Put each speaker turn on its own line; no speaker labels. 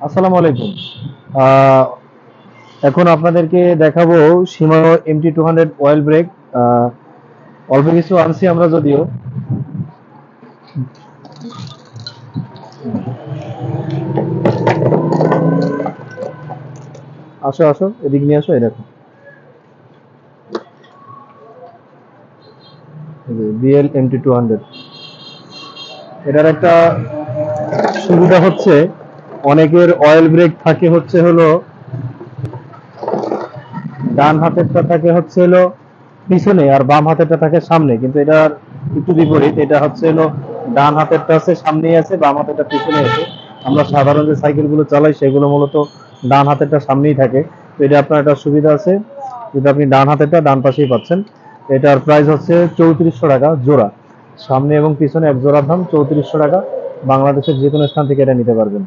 আসসালামু আলাইকুম। আহ, এখন আপনাদেরকে দেখাবো Shimano MT200 অয়েল ব্রেক। অল্প কিছু আনছি আমরা, যদিও আসো আসো, এদিক নিয়ে আসো। এই দেখো, বিএল MT200। এটার একটা সুবিধা হচ্ছে, অনেকের অয়েল ব্রেক থাকে হচ্ছে হলো ডান হাতেরটা থাকে হচ্ছে হলো পিছনে, আর বাম হাতেরটা থাকে সামনে, কিন্তু এটার একটু বিপরীত। এটা হচ্ছে হলো ডান হাতেরটা আছে সামনেই আছে, বাম হাতেরটা পিছনে আছে। আমরা সাধারণ যে সাইকেলগুলো চালাই সেগুলো মূলত ডান হাতেরটা সামনেই থাকে। তো এটা আপনার একটা সুবিধা আছে, যেটা আপনি ডান হাতেরটা ডান পাশেই পাচ্ছেন। এটার প্রাইস হচ্ছে 3400 টাকা জোড়া। সামনে এবং পিছনে এক জোড়ার দাম 3400 টাকা। বাংলাদেশের যে কোনো স্থান থেকে এটা নিতে পারবেন।